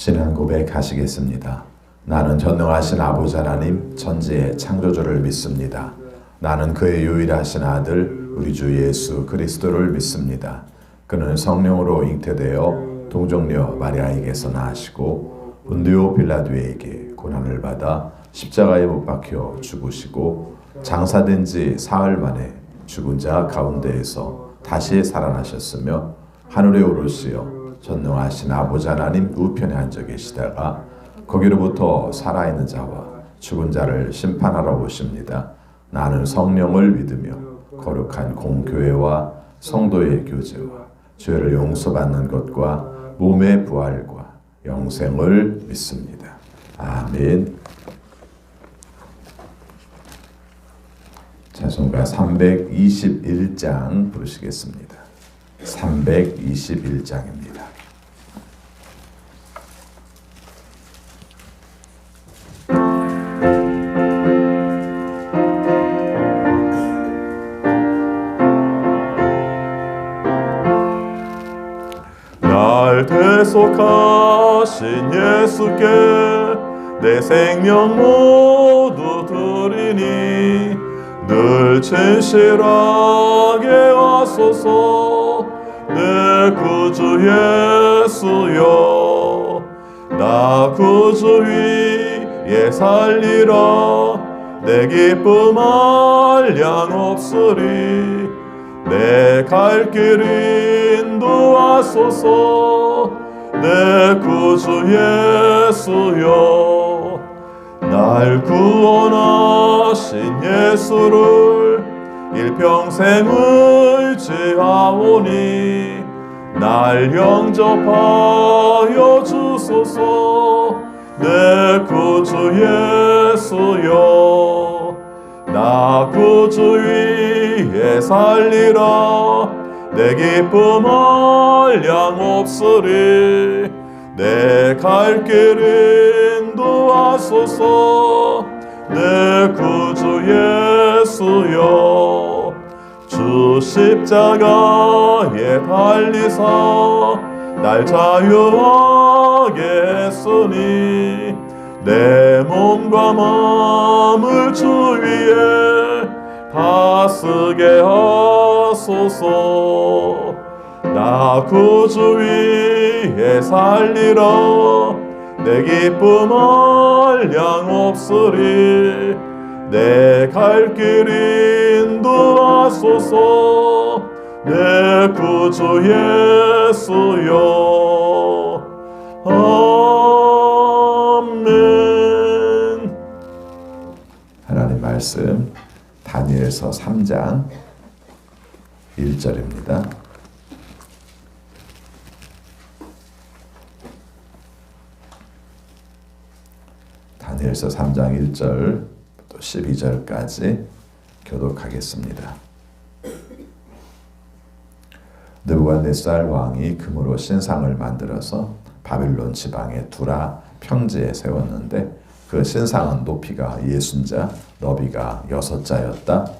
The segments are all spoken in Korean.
신앙 고백하시겠습니다. 나는 전능하신 아버지 하나님 천지의 창조주를 믿습니다. 나는 그의 유일하신 아들 우리 주 예수 그리스도를 믿습니다. 그는 성령으로 잉태되어 동정녀 마리아에게서 나시고 본디오 빌라도에게 고난을 받아 십자가에 못 박혀 죽으시고 장사된 지 사흘 만에 죽은 자 가운데에서 다시 살아나셨으며 하늘에 오르시어 전능하신 아버지 하나님 우편에 앉아 계시다가 거기로부터 살아있는 자와 죽은 자를 심판하러 오십니다. 나는 성령을 믿으며 거룩한 공교회와 성도의 교제와 죄를 용서받는 것과 몸의 부활과 영생을 믿습니다. 아멘. 찬송가 321장 부르시겠습니다. 321장입니다. 날 대속하신 예수께 내 생명 모두 드리니 늘 진실하게 하소서. 내 구주 예수여 나 구주 위에 살리라. 내 기쁨 한량 없으리. 내 갈 길 인도하소서. 내 구주 예수여 날 구원하신 예수를 일평생 의지하오니 날 영접하여 주소서. 내 구주 예수여 나 구주 위에 살리라. 내 기쁨 한량 없으리. 내 갈 길 인도하소서. 내 구주 예수여 주 십자가에 달리사 날 자유하게 했으니 내 몸과 마음을 주 위에 다스게 하소서. 나 구주 위에 살리라. 내 기쁨 한량 없으리. 내 갈 길 인도하소서. 내 구주 예수여 아멘. 하나님 말씀 다니엘서 3장 1절입니다. 다니엘서 3장 1절 또 12절까지 교독하겠습니다. 느부갓네살 왕이 금으로 신상을 만들어서 바빌론 지방의 두라 평지에 세웠는데 그 신상은 높이가 60자, 너비가 6자였다.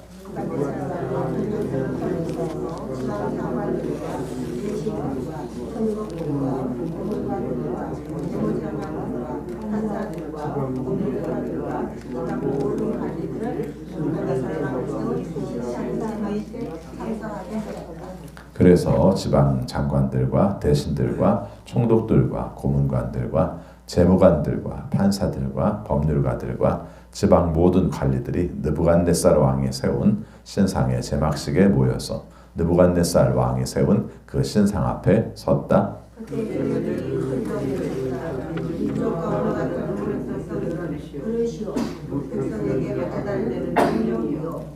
그래서 지방 장관들과 대신들과 총독들과 고문관들과 재무관들과 판사들과 법률가들과 지방 모든 관리들이 느부갓네살 왕이 세운 신상의 제막식에 모여서 느부갓네살 왕이 세운 그 신상 앞에 섰다.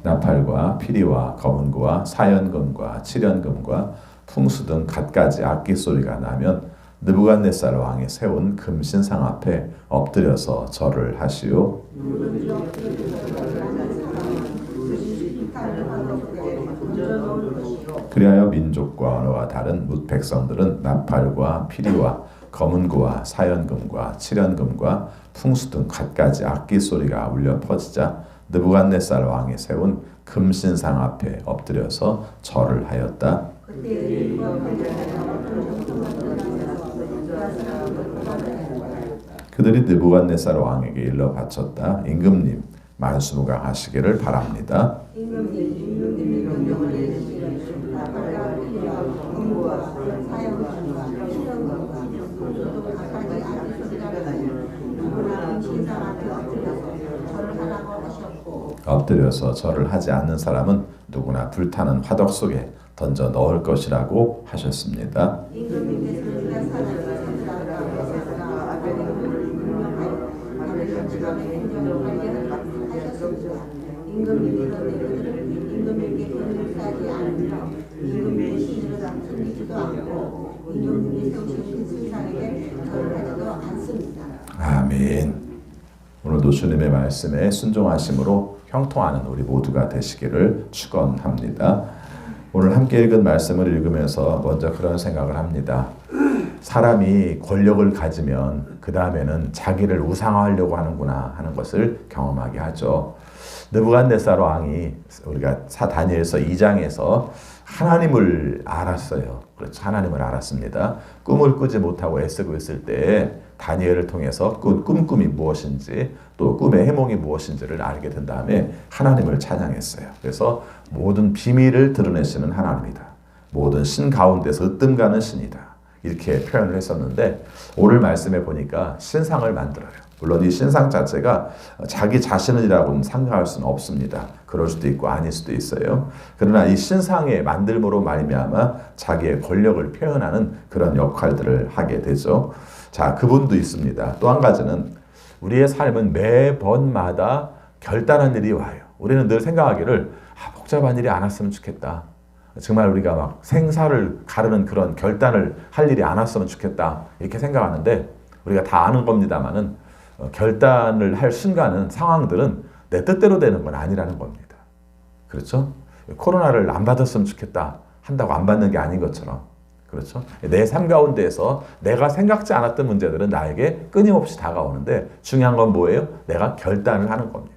나팔과 피리와 검은고와 사연금과 칠연금과 풍수 등 갖가지 악기 소리가 나면 느부갓네살 왕이 세운 금 신상 앞에 엎드려서 절을 하시오. 그리하여 민족과 언어가 다른 뭇 백성들은 나팔과 피리와 검은고와 사연금과 칠연금과 풍수 등 갖가지 악기 소리가 울려 퍼지자 느부갓네살 왕이 세운 금신상 앞에 엎드려서 절을 하였다. 그들이 느부갓네살 왕에게 일러 바쳤다. 임금님 만수무강하시기를 바랍니다. 임금님이 명령을 내리시기를 나팔과 피리와 금고와 사형과 실형과 또 각각의 아기소리라는 누구나 신상한테 엎드려서 절을 하라고 하셨고 엎드려서 절을 하지 않는 사람은 누구나 불타는 화덕 속에 던져 넣을 것이라고 하셨습니다. 임금님께서 우리가 사람을 선택하라고 하셨으나 아벨의 분명하여 아벨의 지방의 행정을 하게 하셨습니다. 임금님이 그런데 그들을 임금님께 그들을 싸지 않으며 임금님의 신으로 섬기지도 않고 임금님이 세우신 그 신상에게 절을 하지도 않습니다. 아멘. 오늘도 주님의 말씀에 순종하심으로 형통하는 우리 모두가 되시기를 축원합니다. 오늘 함께 읽은 말씀을 읽으면서 먼저 그런 생각을 합니다. 사람이 권력을 가지면 그 다음에는 자기를 우상화하려고 하는구나 하는 것을 경험하게 하죠. 느부갓네살 왕이 우리가 다니엘서 2장에서 하나님을 알았어요. 그렇죠. 하나님을 알았습니다. 꿈을 꾸지 못하고 애쓰고 있을 때 다니엘을 통해서 꿈꿈이 무엇인지 또 꿈의 해몽이 무엇인지를 알게 된 다음에 하나님을 찬양했어요. 그래서 모든 비밀을 드러내시는 하나님이다. 모든 신 가운데서 으뜸가는 신이다. 이렇게 표현을 했었는데 오늘 말씀에 보니까 신상을 만들어요. 물론 이 신상 자체가 자기 자신이라고는 상상할 수는 없습니다. 그럴 수도 있고 아닐 수도 있어요. 그러나 이 신상의 만들므로 말미암아 자기의 권력을 표현하는 그런 역할들을 하게 되죠. 자, 그분도 있습니다. 또 한 가지는 우리의 삶은 매번마다 결단한 일이 와요. 우리는 늘 생각하기를 복잡한 일이 안 왔으면 좋겠다. 정말 우리가 막 생사를 가르는 그런 결단을 할 일이 안 왔으면 좋겠다. 이렇게 생각하는데 우리가 다 아는 겁니다만은 결단을 할 순간은 상황들은 내 뜻대로 되는 건 아니라는 겁니다. 그렇죠? 코로나를 안 받았으면 좋겠다 한다고 안 받는 게 아닌 것처럼 그렇죠? 내 삶 가운데에서 내가 생각지 않았던 문제들은 나에게 끊임없이 다가오는데 중요한 건 뭐예요? 내가 결단을 하는 겁니다.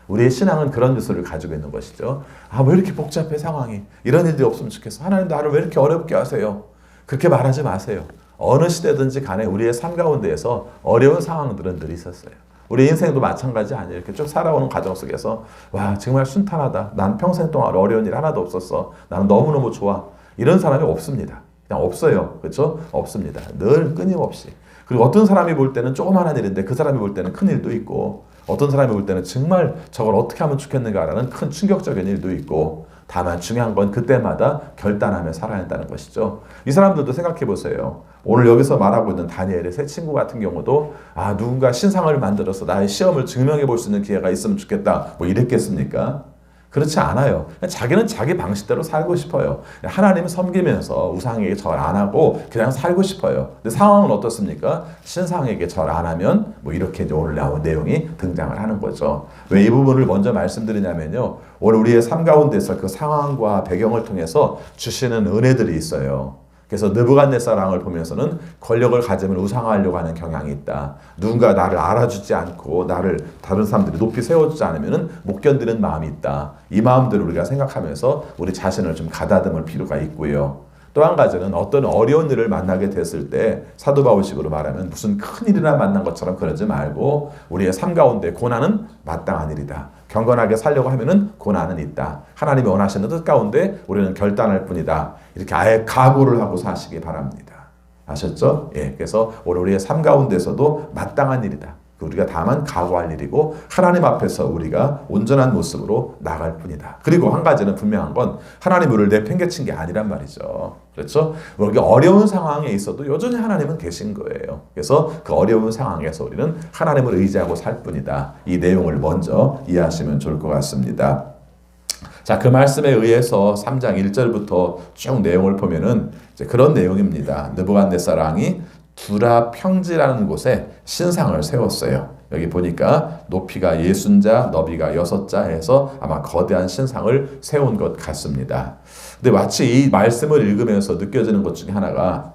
우리의 신앙은 그런 요소를 가지고 있는 것이죠. 왜 이렇게 복잡해 상황이? 이런 일들이 없으면 좋겠어. 하나님 나를 왜 이렇게 어렵게 하세요? 그렇게 말하지 마세요. 어느 시대든지 간에 우리의 삶 가운데에서 어려운 상황들은 늘 있었어요. 우리 인생도 마찬가지 아니에요. 이렇게 쭉 살아오는 과정 속에서 와 정말 순탄하다. 난 평생 동안 어려운 일 하나도 없었어. 나는 너무너무 좋아. 이런 사람이 없습니다. 그냥 없어요. 그렇죠? 없습니다. 늘 끊임없이. 그리고 어떤 사람이 볼 때는 조그마한 일인데 그 사람이 볼 때는 큰 일도 있고 어떤 사람이 볼 때는 정말 저걸 어떻게 하면 좋겠는가라는 큰 충격적인 일도 있고 다만 중요한 건 그때마다 결단하며 살아야 한다는 것이죠. 이 사람들도 생각해 보세요. 오늘 여기서 말하고 있는 다니엘의 세 친구 같은 경우도 누군가 신상을 만들어서 나의 시험을 증명해 볼 수 있는 기회가 있으면 좋겠다 뭐 이랬겠습니까? 그렇지 않아요. 자기는 자기 방식대로 살고 싶어요. 하나님을 섬기면서 우상에게 절 안 하고 그냥 살고 싶어요. 근데 상황은 어떻습니까? 신상에게 절 안 하면 뭐 이렇게 이제 오늘 나온 내용이 등장을 하는 거죠. 왜 이 부분을 먼저 말씀드리냐면요. 오늘 우리의 삶 가운데서 그 상황과 배경을 통해서 주시는 은혜들이 있어요. 그래서 느부갓네살 왕을 보면서는 권력을 가지면 우상화하려고 하는 경향이 있다. 누군가 나를 알아주지 않고 나를 다른 사람들이 높이 세워주지 않으면 못 견디는 마음이 있다. 이 마음들을 우리가 생각하면서 우리 자신을 좀 가다듬을 필요가 있고요. 또 한 가지는 어떤 어려운 일을 만나게 됐을 때 사도 바울식으로 말하면 무슨 큰일이나 만난 것처럼 그러지 말고 우리의 삶 가운데 고난은 마땅한 일이다. 경건하게 살려고 하면은 고난은 있다. 하나님이 원하시는 뜻 가운데 우리는 결단할 뿐이다. 이렇게 아예 각오를 하고 사시기 바랍니다. 아셨죠? 예, 그래서 오늘 우리의 삶 가운데서도 마땅한 일이다. 우리가 다만 각오할 일이고 하나님 앞에서 우리가 온전한 모습으로 나갈 뿐이다. 그리고 한 가지는 분명한 건 하나님 우리를 내팽개친 게 아니란 말이죠. 그렇죠? 우리 어려운 상황에 있어도 여전히 하나님은 계신 거예요. 그래서 그 어려운 상황에서 우리는 하나님을 의지하고 살 뿐이다. 이 내용을 먼저 이해하시면 좋을 것 같습니다. 자, 그 말씀에 의해서 3장 1절부터 쭉 내용을 보면은 이제 그런 내용입니다. 느부갓네살 왕이 두라 평지라는 곳에 신상을 세웠어요. 여기 보니까 높이가 60자, 너비가 6자 해서 아마 거대한 신상을 세운 것 같습니다. 근데 마치 이 말씀을 읽으면서 느껴지는 것 중에 하나가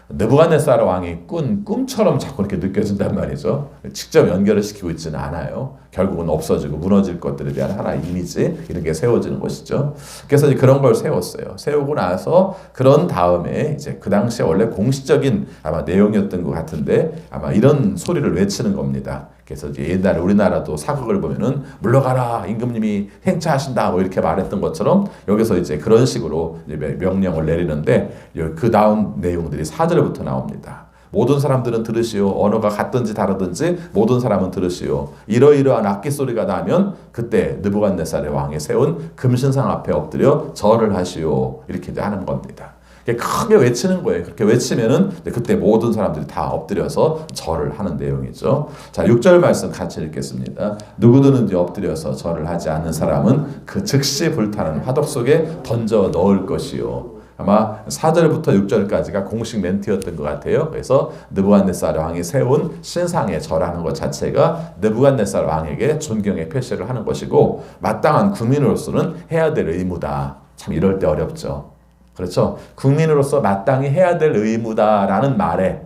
느부갓네살 왕이 꾼 꿈처럼 자꾸 이렇게 느껴진단 말이죠. 직접 연결을 시키고 있지는 않아요. 결국은 없어지고 무너질 것들에 대한 하나의 이미지 이런 게 세워지는 것이죠. 그래서 이제 그런 걸 세웠어요. 세우고 나서 그런 다음에 이제 그 당시에 원래 공식적인 아마 내용이었던 것 같은데 아마 이런 소리를 외치는 겁니다. 그래서 이제 옛날에 우리나라도 사극을 보면은 물러가라 임금님이 행차하신다 뭐 이렇게 말했던 것처럼 여기서 이제 그런 식으로 이제 명령을 내리는데 그 다음 내용들이 4절부터 나옵니다. 모든 사람들은 들으시오. 언어가 같든지 다르든지 모든 사람은 들으시오. 이러이러한 악기 소리가 나면 그때 느부갓네살의 왕이 세운 금신상 앞에 엎드려 절을 하시오. 이렇게 이제 하는 겁니다. 크게 외치는 거예요. 그렇게 외치면은 그때 모든 사람들이 다 엎드려서 절을 하는 내용이죠. 자, 6절 말씀 같이 읽겠습니다. 누구든지 엎드려서 절을 하지 않는 사람은 그 즉시 불타는 화덕 속에 던져 넣을 것이요. 아마 4절부터 6절까지가 공식 멘트였던 것 같아요. 그래서 느부갓네살 왕이 세운 신상에 절하는 것 자체가 느부갓네살 왕에게 존경의 표시를 하는 것이고 마땅한 국민으로서는 해야 될 의무다. 참 이럴 때 어렵죠. 그렇죠. 국민으로서 마땅히 해야 될 의무다라는 말에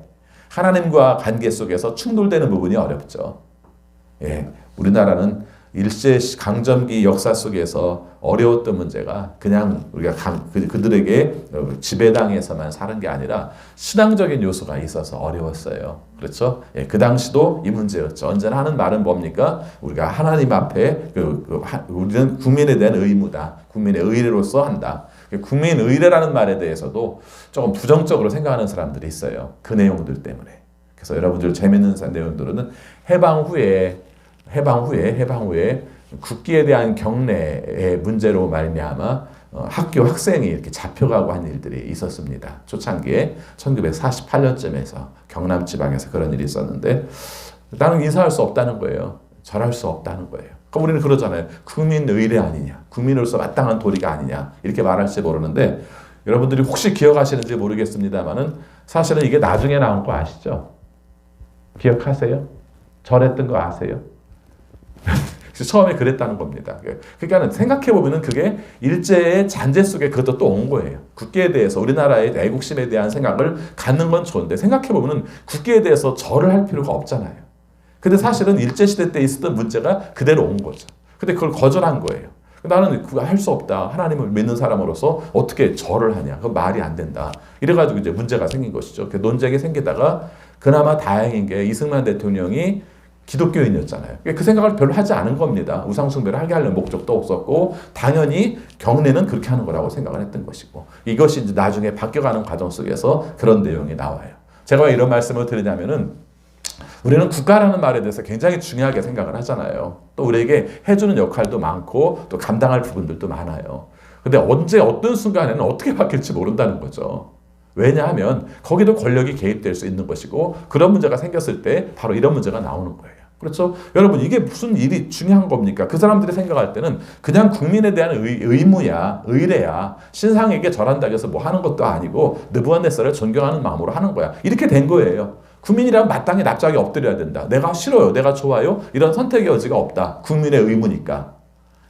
하나님과 관계 속에서 충돌되는 부분이 어렵죠. 예, 우리나라는 일제 강점기 역사 속에서 어려웠던 문제가 그냥 우리가 그들에게 지배당해서만 사는 게 아니라 신앙적인 요소가 있어서 어려웠어요. 그렇죠? 예, 그 당시도 이 문제였죠. 언제나 하는 말은 뭡니까? 우리가 하나님 앞에 우리는 국민에 대한 의무다. 국민의 의례로서 한다. 국민 의례라는 말에 대해서도 조금 부정적으로 생각하는 사람들이 있어요. 그 내용들 때문에. 그래서 여러분들 재밌는 내용들은 해방 후에 국기에 대한 경례의 문제로 말미암아 학교 학생이 이렇게 잡혀가고 한 일들이 있었습니다. 초창기에 1948년쯤에서 경남 지방에서 그런 일이 있었는데 나는 인사할 수 없다는 거예요. 절할 수 없다는 거예요. 그럼 우리는 그러잖아요. 국민 의례 아니냐, 국민으로서 마땅한 도리가 아니냐 이렇게 말할지 모르는데 여러분들이 혹시 기억하시는지 모르겠습니다만은 사실은 이게 나중에 나온 거 아시죠? 기억하세요? 절했던 거 아세요? 처음에 그랬다는 겁니다. 그러니까 생각해보면 그게 일제의 잔재 속에 그것도 또 온 거예요. 국기에 대해서 우리나라의 애국심에 대한 생각을 갖는 건 좋은데 생각해보면 국기에 대해서 절을 할 필요가 없잖아요. 근데 사실은 일제시대 때 있었던 문제가 그대로 온 거죠. 근데 그걸 거절한 거예요. 나는 그거 할 수 없다. 하나님을 믿는 사람으로서 어떻게 절을 하냐. 그건 말이 안 된다. 이래가지고 이제 문제가 생긴 것이죠. 논쟁이 생기다가 그나마 다행인 게 이승만 대통령이 기독교인이었잖아요. 그 생각을 별로 하지 않은 겁니다. 우상숭배를 하게 하려는 목적도 없었고 당연히 경례는 그렇게 하는 거라고 생각을 했던 것이고 이것이 이제 나중에 바뀌어가는 과정 속에서 그런 내용이 나와요. 제가 왜 이런 말씀을 드리냐면은 우리는 국가라는 말에 대해서 굉장히 중요하게 생각을 하잖아요. 또 우리에게 해주는 역할도 많고 또 감당할 부분들도 많아요. 근데 언제 어떤 순간에는 어떻게 바뀔지 모른다는 거죠. 왜냐하면 거기도 권력이 개입될 수 있는 것이고 그런 문제가 생겼을 때 바로 이런 문제가 나오는 거예요. 그렇죠? 여러분 이게 무슨 일이 중요한 겁니까? 그 사람들이 생각할 때는 그냥 국민에 대한 의무야, 의례야. 신상에게 절한다고 해서 뭐 하는 것도 아니고 느부갓네살을 존경하는 마음으로 하는 거야. 이렇게 된 거예요. 국민이라면 마땅히 납작에 엎드려야 된다. 내가 싫어요. 내가 좋아요. 이런 선택의 여지가 없다. 국민의 의무니까.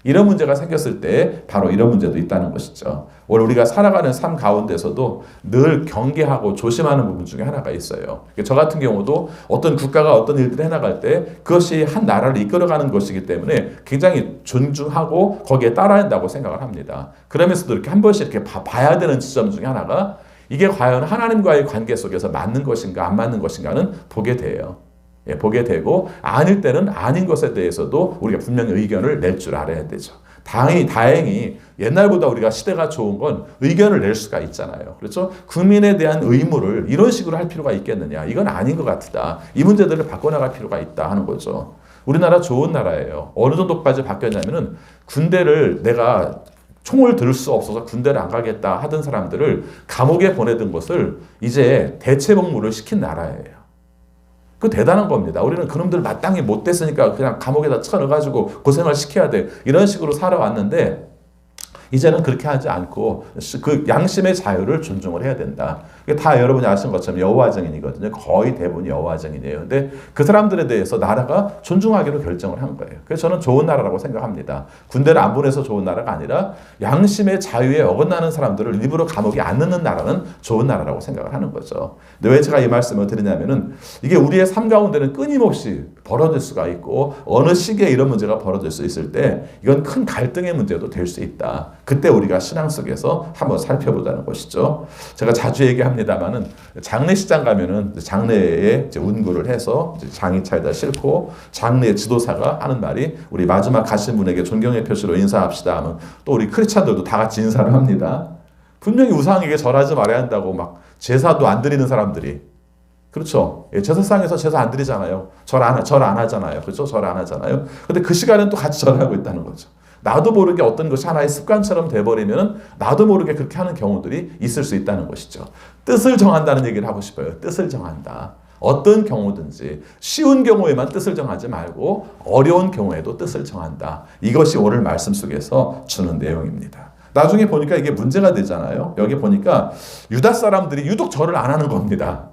이런 문제가 생겼을 때 바로 이런 문제도 있다는 것이죠. 오늘 우리가 살아가는 삶 가운데서도 늘 경계하고 조심하는 부분 중에 하나가 있어요. 저 같은 경우도 어떤 국가가 어떤 일들을 해나갈 때 그것이 한 나라를 이끌어가는 것이기 때문에 굉장히 존중하고 거기에 따라야 한다고 생각을 합니다. 그러면서도 이렇게 한 번씩 이렇게 봐야 되는 지점 중에 하나가 이게 과연 하나님과의 관계 속에서 맞는 것인가 안 맞는 것인가는 보게 돼요. 예, 보게 되고 아닐 때는 아닌 것에 대해서도 우리가 분명히 의견을 낼 줄 알아야 되죠. 다행히 옛날보다 우리가 시대가 좋은 건 의견을 낼 수가 있잖아요. 그렇죠? 국민에 대한 의무를 이런 식으로 할 필요가 있겠느냐. 이건 아닌 것 같다. 이 문제들을 바꿔나갈 필요가 있다 하는 거죠. 우리나라 좋은 나라예요. 어느 정도까지 바뀌었냐면은 군대를 내가 총을 들 수 없어서 군대를 안 가겠다 하던 사람들을 감옥에 보내던 것을 이제 대체 복무를 시킨 나라예요. 그 대단한 겁니다. 우리는 그놈들 마땅히 못 됐으니까 그냥 감옥에다 쳐넣어가지고 고생을 시켜야 돼. 이런 식으로 살아왔는데 이제는 그렇게 하지 않고 그 양심의 자유를 존중을 해야 된다. 이게 다 여러분이 아시는 것처럼 여호와 증인이거든요. 거의 대부분 여호와 증인이에요. 근데 그 사람들에 대해서 나라가 존중하기로 결정을 한 거예요. 그래서 저는 좋은 나라라고 생각합니다. 군대를 안 보내서 좋은 나라가 아니라 양심의 자유에 어긋나는 사람들을 일부러 감옥에 안 넣는 나라는 좋은 나라라고 생각을 하는 거죠. 근데 왜 제가 이 말씀을 드리냐면은 이게 우리의 삶 가운데는 끊임없이 벌어질 수가 있고 어느 시기에 이런 문제가 벌어질 수 있을 때 이건 큰 갈등의 문제도 될 수 있다. 그때 우리가 신앙 속에서 한번 살펴보자는 것이죠. 제가 자주 얘기합니다만은 장례식장 가면은 장례에 이제 운구를 해서 이제 장의차에다 싣고 장례 지도사가 하는 말이 우리 마지막 가신 분에게 존경의 표시로 인사합시다 하면 또 우리 크리스찬들도 다 같이 인사를 합니다. 분명히 우상에게 절하지 말아야 한다고 막 제사도 안 드리는 사람들이 그렇죠. 예, 제사상에서 제사 안 드리잖아요. 절 안 하잖아요. 그렇죠? 절 안 하잖아요. 근데 그 시간엔 또 같이 절하고 있다는 거죠. 나도 모르게 어떤 것이 하나의 습관처럼 돼버리면 나도 모르게 그렇게 하는 경우들이 있을 수 있다는 것이죠. 뜻을 정한다는 얘기를 하고 싶어요. 뜻을 정한다. 어떤 경우든지 쉬운 경우에만 뜻을 정하지 말고 어려운 경우에도 뜻을 정한다. 이것이 오늘 말씀 속에서 주는 내용입니다. 나중에 보니까 이게 문제가 되잖아요. 여기 보니까 유다 사람들이 유독 절을 안 하는 겁니다.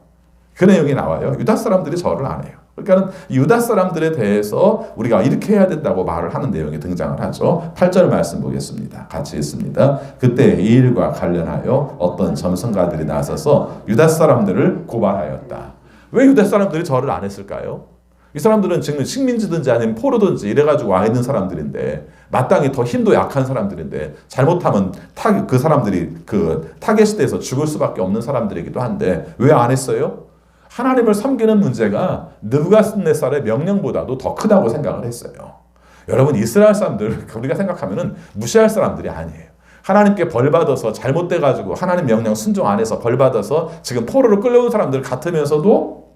그 내용이 나와요. 유다 사람들이 절을 안 해요. 그러니까 유다 사람들에 대해서 우리가 이렇게 해야 된다고 말을 하는 내용이 등장을 하죠. 8절 말씀 보겠습니다. 같이 읽습니다. 그때 이 일과 관련하여 어떤 점성가들이 나서서 유다 사람들을 고발하였다. 왜 유다 사람들이 절을 안 했을까요? 이 사람들은 지금 식민지든지 아니면 포로든지 이래가지고 와 있는 사람들인데 마땅히 더 힘도 약한 사람들인데 잘못하면 그 사람들이 그 타겟 시대에서 죽을 수밖에 없는 사람들이기도 한데 왜 안 했어요? 하나님을 섬기는 문제가 느부갓네살의 명령보다도 더 크다고 생각을 했어요. 여러분 이스라엘 사람들 우리가 생각하면은 무시할 사람들이 아니에요. 하나님께 벌 받아서 잘못돼 가지고 하나님 명령 순종 안 해서 벌 받아서 지금 포로로 끌려온 사람들 같으면서도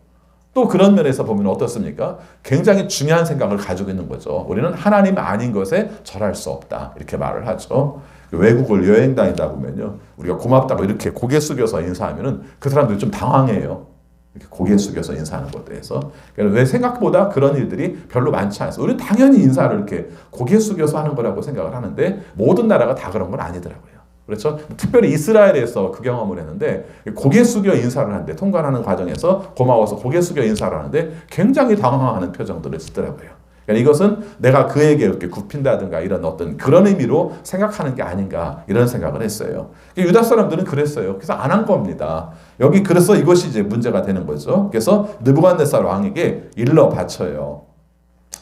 또 그런 면에서 보면 어떻습니까? 굉장히 중요한 생각을 가지고 있는 거죠. 우리는 하나님 아닌 것에 절할 수 없다. 이렇게 말을 하죠. 외국을 여행 다니다 보면요. 우리가 고맙다고 이렇게 고개 숙여서 인사하면은 그 사람들이 좀 당황해요. 이렇게 고개 숙여서 인사하는 것에 대해서. 그러니까 왜 생각보다 그런 일들이 별로 많지 않아서 우리는 당연히 인사를 이렇게 고개 숙여서 하는 거라고 생각을 하는데 모든 나라가 다 그런 건 아니더라고요. 그렇죠? 특별히 이스라엘에서 그 경험을 했는데 고개 숙여 인사를 하는데 통관하는 과정에서 고마워서 고개 숙여 인사를 하는데 굉장히 당황하는 표정들을 짓더라고요. 그러니까 이것은 내가 그에게 이렇게 굽힌다든가 이런 어떤 그런 의미로 생각하는 게 아닌가 이런 생각을 했어요. 유다 사람들은 그랬어요. 그래서 안 한 겁니다. 여기 그래서 이것이 이제 문제가 되는 거죠. 그래서 느부갓네살 왕에게 일러 바쳐요.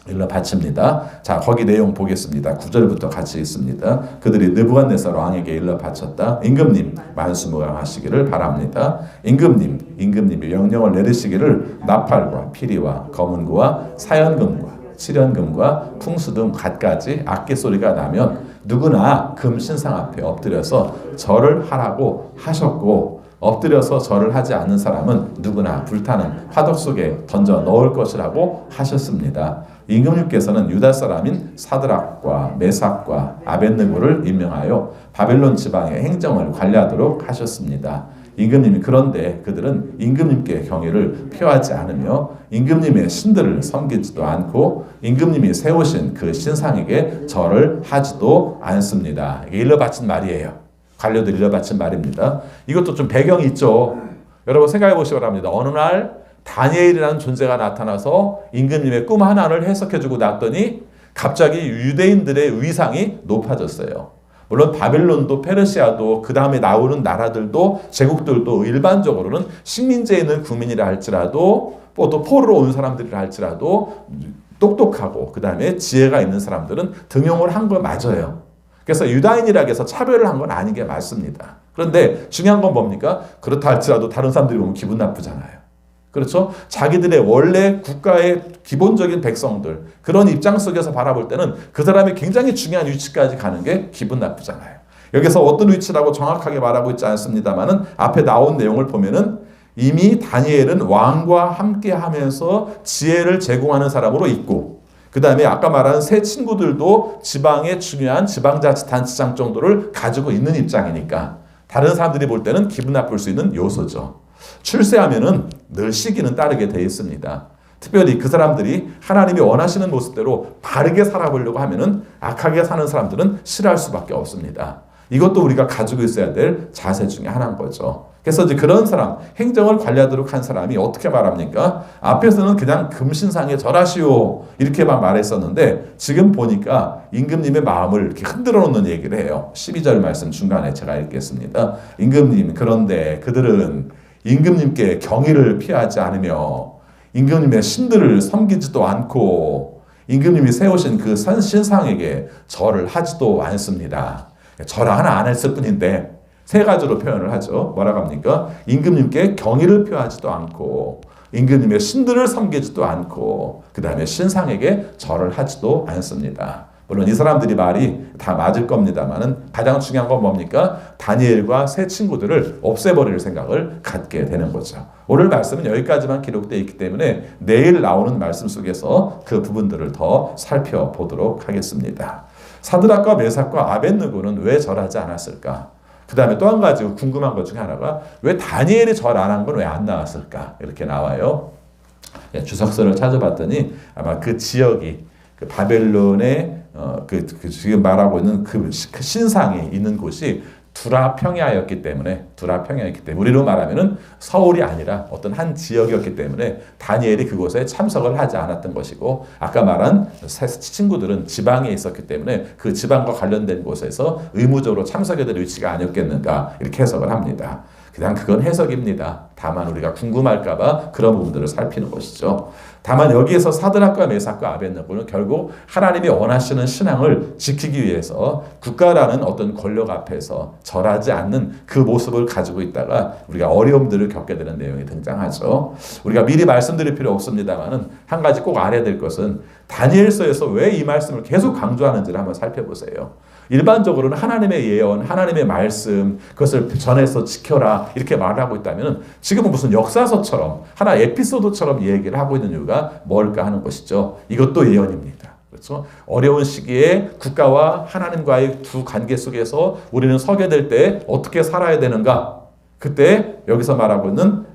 일러 바칩니다. 자, 거기 내용 보겠습니다. 9절부터 같이 있습니다. 그들이 느부갓네살 왕에게 일러 바쳤다. 임금님 만수무강하시기를 바랍니다. 임금님이 명령을 내리시기를 나팔과 피리와 검은고와 사연금과 칠연금과 풍수 등 갖가지 악기 소리가 나면 누구나 금 신상 앞에 엎드려서 절을 하라고 하셨고 엎드려서 절을 하지 않는 사람은 누구나 불타는 화덕 속에 던져 넣을 것이라고 하셨습니다. 임금님께서는 유다 사람인 사드락과 메삭과 아벳느고를 임명하여 바벨론 지방의 행정을 관리하도록 하셨습니다. 임금님이 그런데 그들은 임금님께 경의를 표하지 않으며 임금님의 신들을 섬기지도 않고 임금님이 세우신 그 신상에게 절을 하지도 않습니다. 이게 일러 바친 말이에요. 관료들이 일러 바친 말입니다. 이것도 좀 배경이 있죠. 여러분 생각해 보시기 바랍니다. 어느 날 다니엘이라는 존재가 나타나서 임금님의 꿈 하나를 해석해주고 났더니 갑자기 유대인들의 위상이 높아졌어요. 물론 바벨론도 페르시아도 그 다음에 나오는 나라들도 제국들도 일반적으로는 식민지에 있는 국민이라 할지라도 또 포로로 온 사람들이라 할지라도 똑똑하고 그 다음에 지혜가 있는 사람들은 등용을 한 거 맞아요. 그래서 유다인이라고 해서 차별을 한 건 아닌 게 맞습니다. 그런데 중요한 건 뭡니까? 그렇다 할지라도 다른 사람들이 보면 기분 나쁘잖아요. 그렇죠? 자기들의 원래 국가의 기본적인 백성들 그런 입장 속에서 바라볼 때는 그 사람이 굉장히 중요한 위치까지 가는 게 기분 나쁘잖아요. 여기서 어떤 위치라고 정확하게 말하고 있지 않습니다만은 앞에 나온 내용을 보면은 이미 다니엘은 왕과 함께 하면서 지혜를 제공하는 사람으로 있고 그 다음에 아까 말한 세 친구들도 지방의 중요한 지방자치단체장 정도를 가지고 있는 입장이니까 다른 사람들이 볼 때는 기분 나쁠 수 있는 요소죠. 출세하면은 늘 시기는 따르게 되어 있습니다. 특별히 그 사람들이 하나님이 원하시는 모습대로 바르게 살아보려고 하면은 악하게 사는 사람들은 싫어할 수밖에 없습니다. 이것도 우리가 가지고 있어야 될 자세 중에 하나인 거죠. 그래서 이제 그런 사람, 행정을 관리하도록 한 사람이 어떻게 말합니까? 앞에서는 그냥 금신상에 절하시오 이렇게만 말했었는데 지금 보니까 임금님의 마음을 이렇게 흔들어 놓는 얘기를 해요. 12절 말씀 중간에 제가 읽겠습니다. 임금님, 그런데 그들은 임금님께 경의를 피하지 않으며 임금님의 신들을 섬기지도 않고 임금님이 세우신 그 신상에게 절을 하지도 않습니다. 절 하나 안 했을 뿐인데 세 가지로 표현을 하죠. 뭐라고 합니까? 임금님께 경의를 표하지도 않고 임금님의 신들을 섬기지도 않고 그 다음에 신상에게 절을 하지도 않습니다. 물론 이 사람들이 말이 다 맞을 겁니다만은 가장 중요한 건 뭡니까? 다니엘과 세 친구들을 없애버릴 생각을 갖게 되는 거죠. 오늘 말씀은 여기까지만 기록되어 있기 때문에 내일 나오는 말씀 속에서 그 부분들을 더 살펴보도록 하겠습니다. 사드락과 메삭과 아벳느고는 왜 절하지 않았을까? 그 다음에 또 한 가지 궁금한 것 중에 하나가 왜 다니엘이 절 안 한 건 왜 안 나왔을까? 이렇게 나와요. 주석서를 찾아봤더니 아마 그 지역이 그 바벨론의 그 지금 말하고 있는 그 신상이 있는 곳이 두라 평야였기 때문에 우리로 말하면은 서울이 아니라 어떤 한 지역이었기 때문에 다니엘이 그곳에 참석을 하지 않았던 것이고 아까 말한 친구들은 지방에 있었기 때문에 그 지방과 관련된 곳에서 의무적으로 참석해야 될 위치가 아니었겠는가 이렇게 해석을 합니다. 그냥 그건 해석입니다. 다만 우리가 궁금할까봐 그런 부분들을 살피는 것이죠. 다만 여기에서 사드락과 메삭과 아벳느고는 결국 하나님이 원하시는 신앙을 지키기 위해서 국가라는 어떤 권력 앞에서 절하지 않는 그 모습을 가지고 있다가 우리가 어려움들을 겪게 되는 내용이 등장하죠. 우리가 미리 말씀드릴 필요 없습니다만은 한 가지 꼭 알아야 될 것은 다니엘서에서 왜 이 말씀을 계속 강조하는지를 한번 살펴보세요. 일반적으로는 하나님의 예언, 하나님의 말씀, 그것을 전해서 지켜라 이렇게 말을 하고 있다면 지금은 무슨 역사서처럼 하나 에피소드처럼 얘기를 하고 있는 이유가 뭘까 하는 것이죠. 이것도 예언입니다. 그렇죠? 어려운 시기에 국가와 하나님과의 두 관계 속에서 우리는 서게 될 때 어떻게 살아야 되는가? 그때 여기서 말하고 있는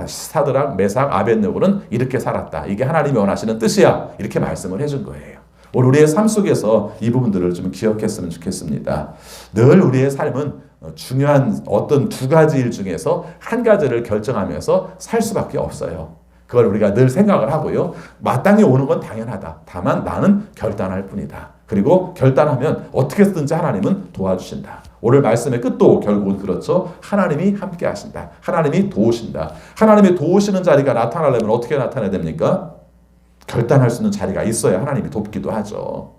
사드락, 메삭, 아벳느고는 이렇게 살았다. 이게 하나님이 원하시는 뜻이야. 이렇게 말씀을 해준 거예요. 오늘 우리의 삶 속에서 이 부분들을 좀 기억했으면 좋겠습니다. 늘 우리의 삶은 중요한 어떤 두 가지 일 중에서 한 가지를 결정하면서 살 수밖에 없어요. 그걸 우리가 늘 생각을 하고요. 마땅히 오는 건 당연하다. 다만 나는 결단할 뿐이다. 그리고 결단하면 어떻게 해서든지 하나님은 도와주신다. 오늘 말씀의 끝도 결국은 그렇죠. 하나님이 함께 하신다. 하나님이 도우신다. 하나님이 도우시는 자리가 나타나려면 어떻게 나타나야 됩니까? 결단할 수 있는 자리가 있어야 하나님이 돕기도 하죠.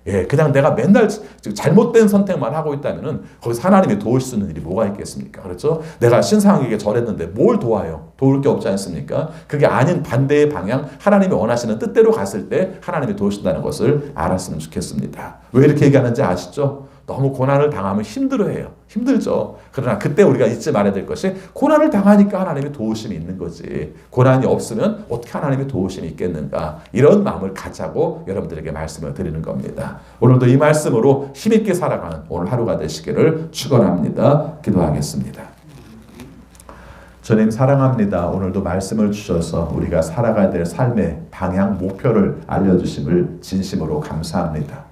예, 그냥 내가 맨날 잘못된 선택만 하고 있다면은 거기서 하나님이 도울 수 있는 일이 뭐가 있겠습니까? 그렇죠? 내가 신상에게 절했는데 뭘 도와요? 도울 게 없지 않습니까? 그게 아닌 반대의 방향, 하나님이 원하시는 뜻대로 갔을 때 하나님이 도우신다는 것을 알았으면 좋겠습니다. 왜 이렇게 얘기하는지 아시죠? 너무 고난을 당하면 힘들어해요. 힘들죠. 그러나 그때 우리가 잊지 말아야 될 것이 고난을 당하니까 하나님의 도우심이 있는 거지. 고난이 없으면 어떻게 하나님의 도우심이 있겠는가. 이런 마음을 갖자고 여러분들에게 말씀을 드리는 겁니다. 오늘도 이 말씀으로 힘있게 살아가는 오늘 하루가 되시기를 축원합니다. 기도하겠습니다. 주님 사랑합니다. 오늘도 말씀을 주셔서 우리가 살아가야 될 삶의 방향, 목표를 알려주심을 진심으로 감사합니다.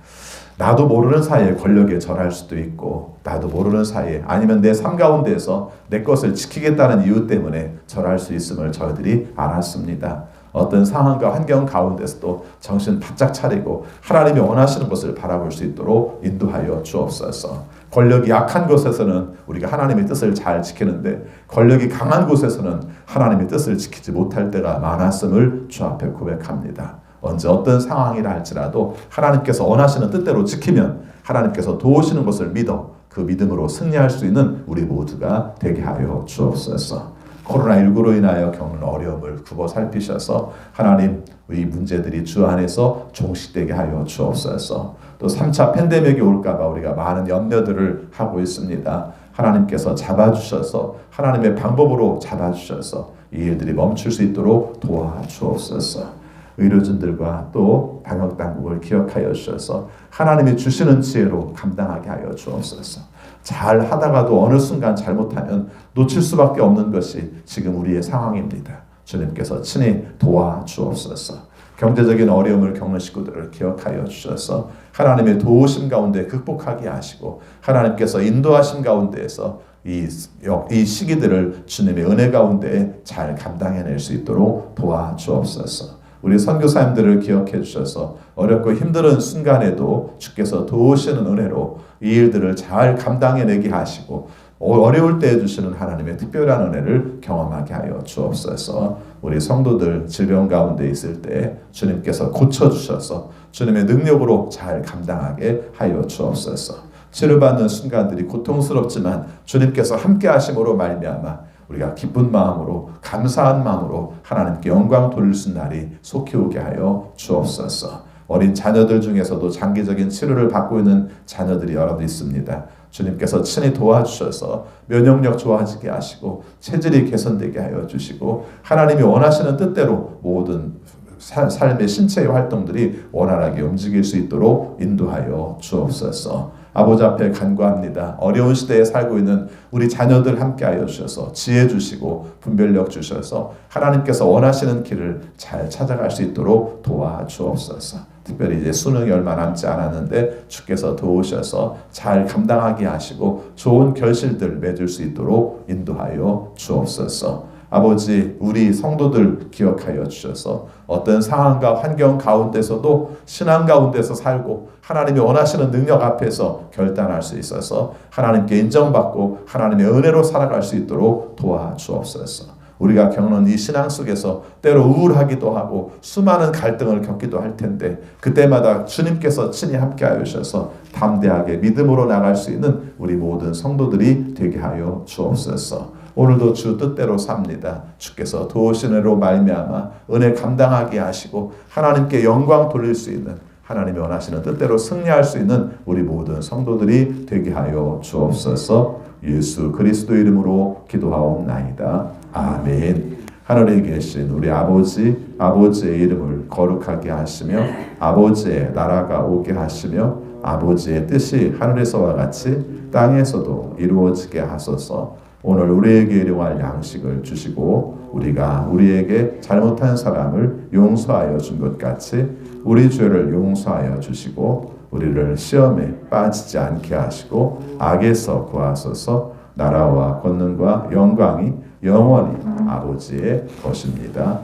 나도 모르는 사이에 권력에 절할 수도 있고 나도 모르는 사이에 아니면 내 삶 가운데서 내 것을 지키겠다는 이유 때문에 절할 수 있음을 저희들이 알았습니다. 어떤 상황과 환경 가운데서도 정신 바짝 차리고 하나님이 원하시는 것을 바라볼 수 있도록 인도하여 주옵소서. 권력이 약한 곳에서는 우리가 하나님의 뜻을 잘 지키는데 권력이 강한 곳에서는 하나님의 뜻을 지키지 못할 때가 많았음을 주 앞에 고백합니다. 언제 어떤 상황이라 할지라도 하나님께서 원하시는 뜻대로 지키면 하나님께서 도우시는 것을 믿어 그 믿음으로 승리할 수 있는 우리 모두가 되게 하여 주옵소서. 코로나19로 인하여 겪는 어려움을 굽어 살피셔서 하나님 이 문제들이 주 안에서 종식되게 하여 주옵소서. 또 3차 팬데믹이 올까 봐 우리가 많은 염려들을 하고 있습니다. 하나님께서 잡아주셔서 하나님의 방법으로 잡아주셔서 이 일들이 멈출 수 있도록 도와주옵소서. 의료진들과 또 방역당국을 기억하여 주셔서 하나님이 주시는 지혜로 감당하게 하여 주옵소서. 잘 하다가도 어느 순간 잘못하면 놓칠 수밖에 없는 것이 지금 우리의 상황입니다. 주님께서 친히 도와주옵소서. 경제적인 어려움을 겪는 식구들을 기억하여 주셔서 하나님의 도우심 가운데 극복하게 하시고 하나님께서 인도하신 가운데에서 이 시기들을 주님의 은혜 가운데 잘 감당해낼 수 있도록 도와주옵소서. 우리 선교사님들을 기억해 주셔서 어렵고 힘든 순간에도 주께서 도우시는 은혜로 이 일들을 잘 감당해내게 하시고 어려울 때 주시는 하나님의 특별한 은혜를 경험하게 하여 주옵소서. 우리 성도들 질병 가운데 있을 때 주님께서 고쳐주셔서 주님의 능력으로 잘 감당하게 하여 주옵소서. 치료받는 순간들이 고통스럽지만 주님께서 함께 하심으로 말미암아 우리가 기쁜 마음으로 감사한 마음으로 하나님께 영광 돌릴 수 있는 날이 속히 오게 하여 주옵소서. 어린 자녀들 중에서도 장기적인 치료를 받고 있는 자녀들이 여러 있습니다. 주님께서 친히 도와주셔서 면역력 좋아지게 하시고 체질이 개선되게 하여 주시고 하나님이 원하시는 뜻대로 모든 삶의 신체의 활동들이 원활하게 움직일 수 있도록 인도하여 주옵소서. 아버지 앞에 간구합니다. 어려운 시대에 살고 있는 우리 자녀들 함께하여 주셔서 지혜 주시고 분별력 주셔서 하나님께서 원하시는 길을 잘 찾아갈 수 있도록 도와주옵소서. 특별히 이제 수능이 얼마 남지 않았는데 주께서 도우셔서 잘 감당하게 하시고 좋은 결실들 맺을 수 있도록 인도하여 주옵소서. 아버지, 우리 성도들 기억하여 주셔서 어떤 상황과 환경 가운데서도 신앙 가운데서 살고 하나님이 원하시는 능력 앞에서 결단할 수 있어서 하나님께 인정받고 하나님의 은혜로 살아갈 수 있도록 도와주옵소서. 우리가 겪는 이 신앙 속에서 때로 우울하기도 하고 수많은 갈등을 겪기도 할 텐데 그때마다 주님께서 친히 함께하여 주셔서 담대하게 믿음으로 나갈 수 있는 우리 모든 성도들이 되게 하여 주옵소서. 오늘도 주 뜻대로 삽니다. 주께서 도우신 은혜로 말미암아 은혜 감당하게 하시고 하나님께 영광 돌릴 수 있는 하나님이 원하시는 뜻대로 승리할 수 있는 우리 모든 성도들이 되게 하여 주옵소서. 예수 그리스도 이름으로 기도하옵나이다. 아멘. 하늘에 계신 우리 아버지의 이름을 거룩하게 하시며 아버지의 나라가 오게 하시며 아버지의 뜻이 하늘에서와 같이 땅에서도 이루어지게 하소서. 오늘 우리에게 일용할 양식을 주시고 우리가 우리에게 잘못한 사람을 용서하여 준 것 같이 우리 죄를 용서하여 주시고 우리를 시험에 빠지지 않게 하시고 악에서 구하소서. 나라와 권능과 영광이 영원히 아버지의 것입니다.